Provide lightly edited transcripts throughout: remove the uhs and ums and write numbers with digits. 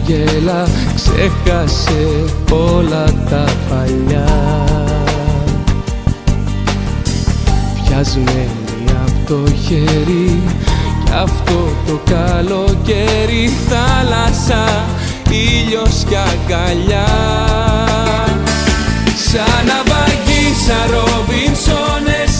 χαμογέλα, ξέχασε όλα τα παλιά. Πιασμένη απ' το χέρι κι αυτό το καλοκαίρι, θάλασσα, ήλιος κι αγκαλιά. Σαν ναυαγοί, σαν Ρόμπινσονες,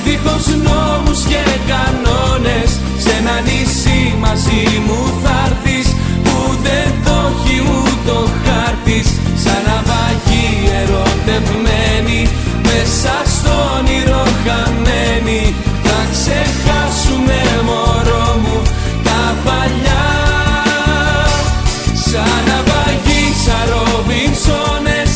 δίχως νόμους και κανόνες, σε ένα νησί μαζί μου θα'ρθεις που δεν το έχει ούτε ο χάρτης. Σαν ναυαγοί ερωτευμένοι, μέσα στο όνειρο χαμένοι, θα ξεχάσουμε μωρό μου τα παλιά. Σαν ναυαγοί, σαν Ρόμπινσονες,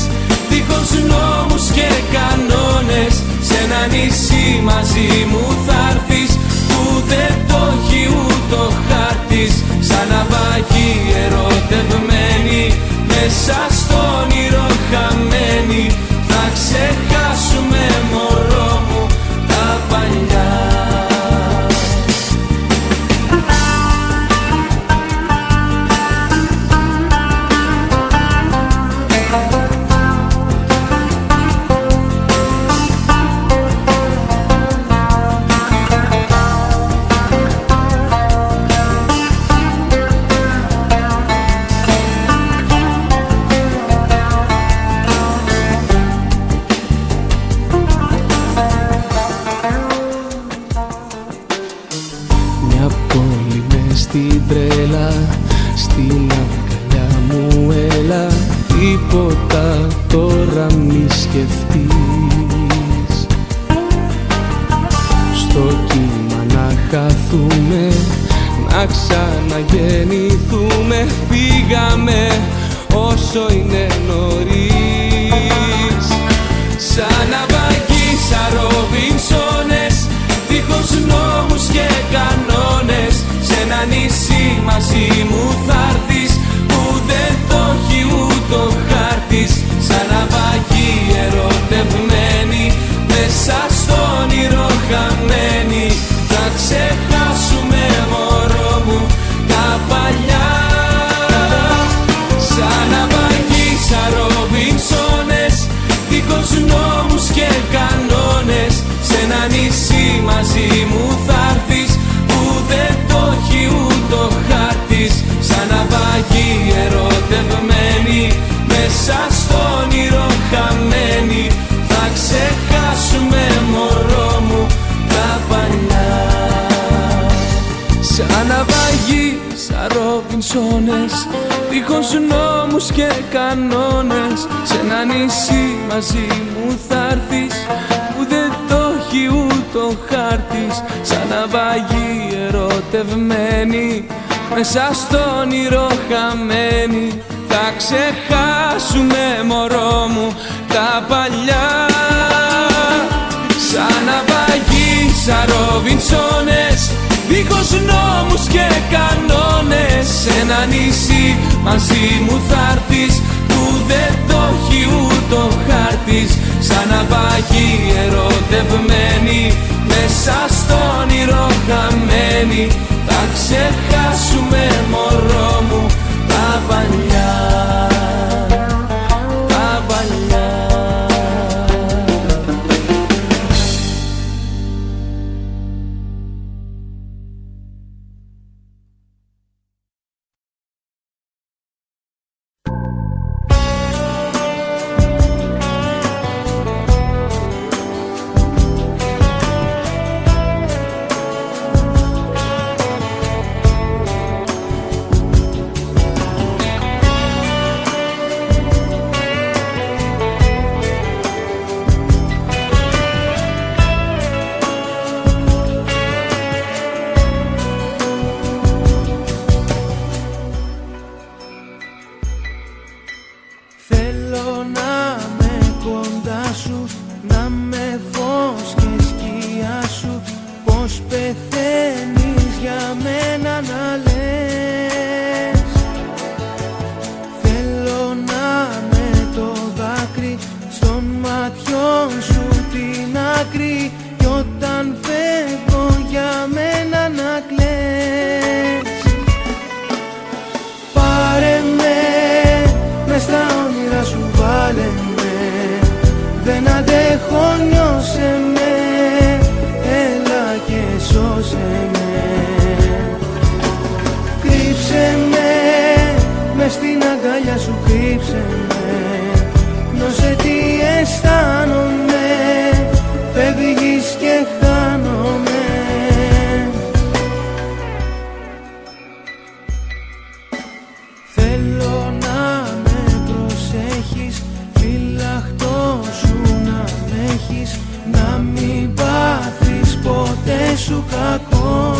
δίχως νόμους και κανόνες, σε ένα νησί μαζί μου θα'ρθεις που δεν το έχει ούτε ο χάρτης. Σαν ναυαγοί ερωτευμένοι, μέσα στο όνειρο χαμένοι, θα ξεχάσουμε μωρό μου τα παλιά. Στην τρέλα, στην αγκαλιά μου έλα, τίποτα τώρα μη σκεφτείς. Στο κύμα να χαθούμε, να ξαναγεννηθούμε, φύγαμε όσο είναι νωρίς. Σαν ναυαγοί, σαν Ρόμπινσονες, δίχως νόμους και κανόνες, σε ένα νησί μαζί μου θα'ρθεις που δεν το έχει ούτε ο χάρτης. Σαν ναυαγοί ερωτευμένοι, μέσα στο όνειρο χαμένοι, θα ξεχάσουμε μωρό μου τα παλιά. Σαν ναυαγοί, σαν Ρόμπινσονες, δίχως νόμους και κανόνες, σε ένα νησί μαζί μου θα'ρθεις που δεν το έχει ούτε ο χάρτης. Σαν ναυαγοί ερωτευμένοι, μέσα στο όνειρο χαμένοι, θα ξεχάσουμε μωρό μου τα παλιά. Σαν ναυαγοί, σαν Ρόμπινσονες, δίχως νόμους και κανόνες, σε ένα νησί μαζί μου θα'ρθεις που δεν το έχει ούτε ο χάρτης. Σαν ναυαγοί ερωτευμένοι, μέσα στο όνειρο χαμένοι, θα ξεχάσουμε μωρό μου τα παλιά. Σαν ναυαγοί, σαν Ρόμπινσονες, δίχως νόμους και κανόνες, σε ένα νησί μαζί μου θα'ρθεις που δεν το έχει ούτε ο χάρτης. Σαν ναυαγοί ερωτευμένοι, μέσα στο όνειρο χαμένοι, θα ξεχάσουμε μωρό μου τα παλιά. Τα παλιά. Πάρε με Δεν αντέχω, νιώσε με, έλα και σώσε με. Κρύψε με, μες στην αγκαλιά σου κρύψε με. Νιώσε τι αισθάνομαι, φεύγεις και χάνομαι. Θέλω να με προσέχεις, φυλαχτό σου να με έχεις, να μην πάθεις ποτέ σου κακό.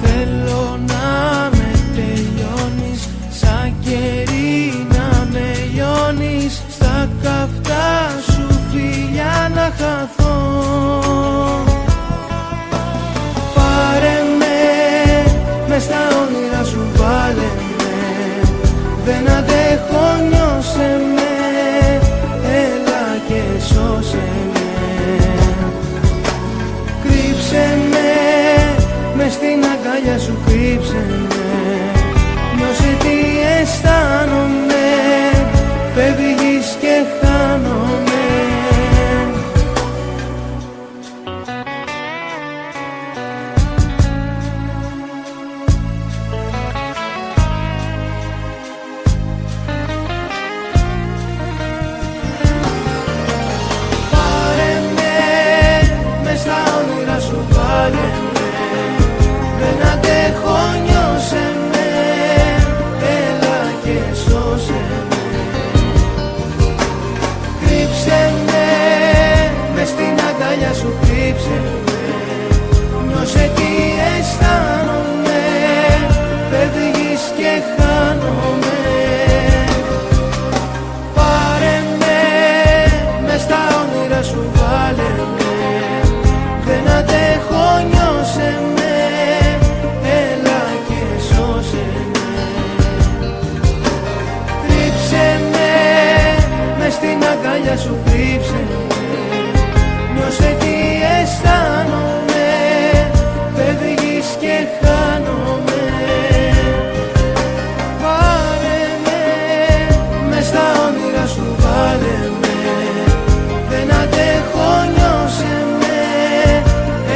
Θέλω να με τελειώνεις, σαν κερί να με λιώνεις, στα καυτά σου φιλιά να χαθώ. Πάρε με, μες στα όνειρα σου βάλε με. Δεν αντέχω, νιώσε με, έλα και σώσε με. Κρύψε με, μες στην αγκαλιά σου κρύψε με. Νιώσε τι αισθάνομαι, φεύγεις και χάνομαι. Πάρε με, μες στα όνειρα σου βάλε με. Δεν αντέχω, νιώσε με, έλα και σώσε με. Κρύψε με, μες στην αγκαλιά σου κρύψε με. Νιώσε τι αισθάνομαι, φεύγεις και χάνομαι. Πάρε με, μες στα όνειρα σου βάλε με. Δεν αντέχω, νιώσε με, έλα και σώσε με. Κρύψε με, μες στην αγκαλιά σου κρύψε με. Νιώσε τι αισθάνομαι, φεύγεις και χάνομαι. Πάρε με, μες στα όνειρα σου βάλε με. Δεν αντέχω, νιώσε με,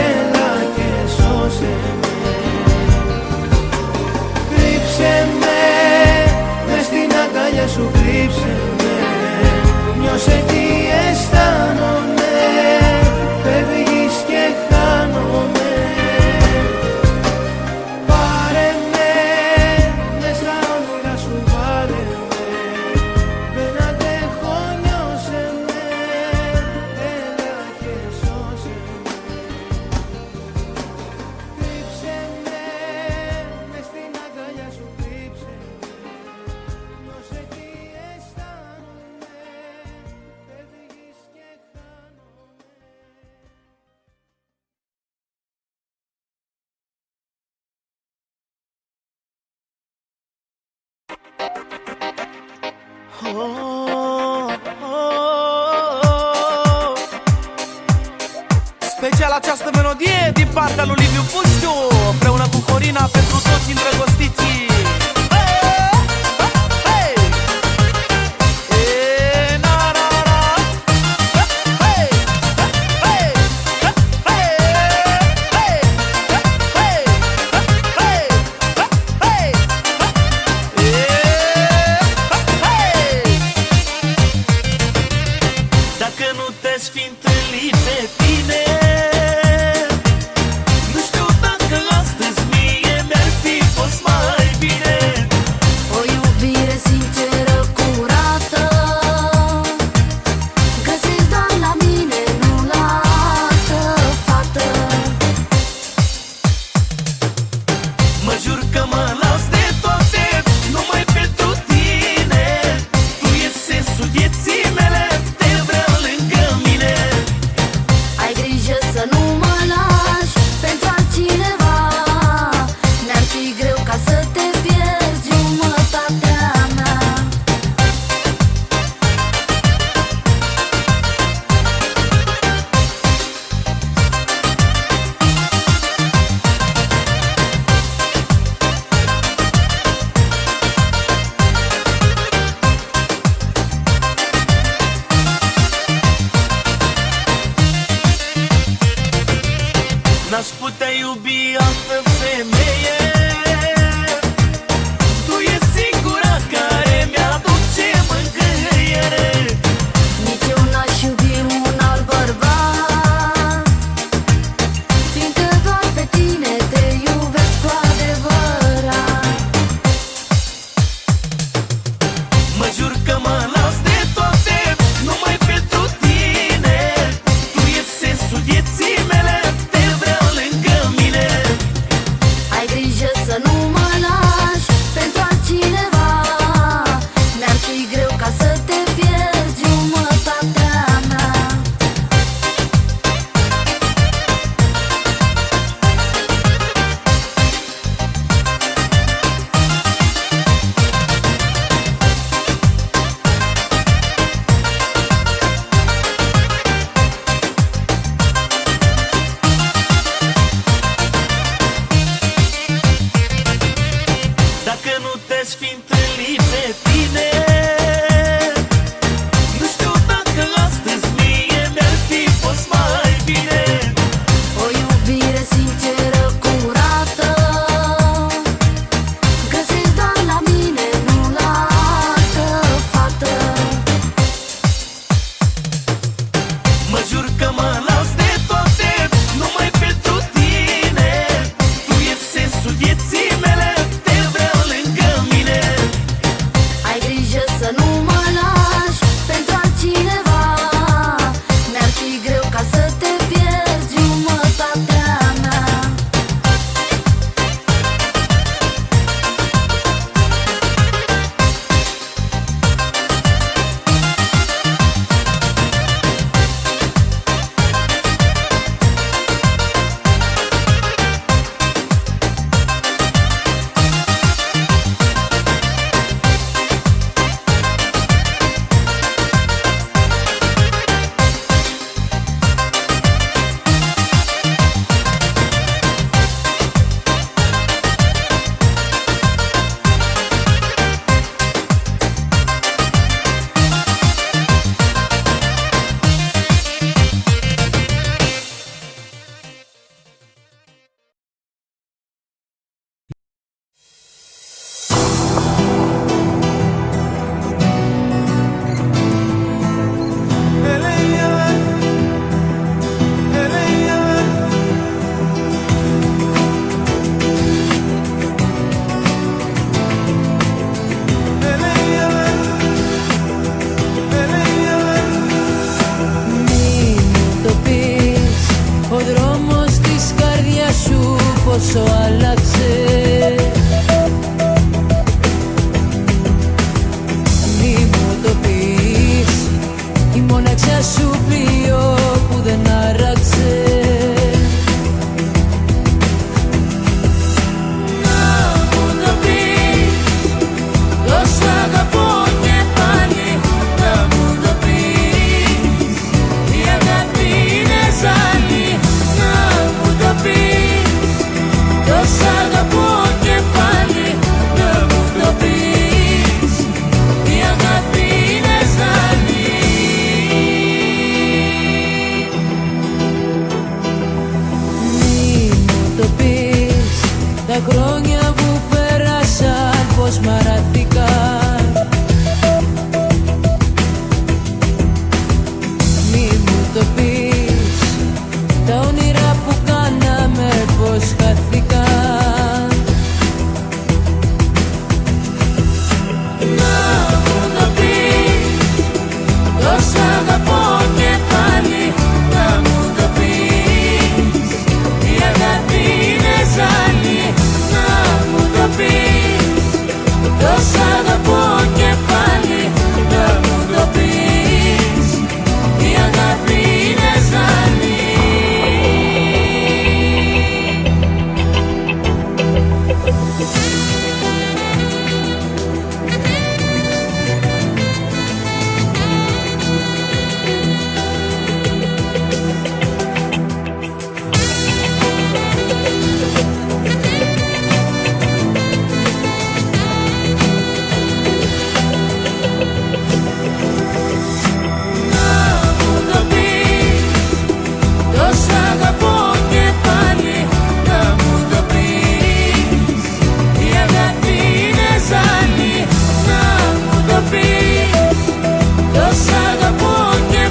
έλα και σώσε με. Κρύψε με, μες στην αγκαλιά σου κρύψε με. Νιώσε τι αισθάνομαι, φεύγεις και χάνομαι. Πάρε με, μες στα όνειρα σου βάλε με. Δεν αντέχω, νιώσε με, έλα και σώσε με. Κρύψε με, μες στην αγκαλιά σου κρύψε με. Νιώσε τι αισθάνομαι, φεύγεις και χάνομαι. Special această melodie din partea lui Liviu Puștiu, împreună cu Corina, pentru toți îndrăgostiții.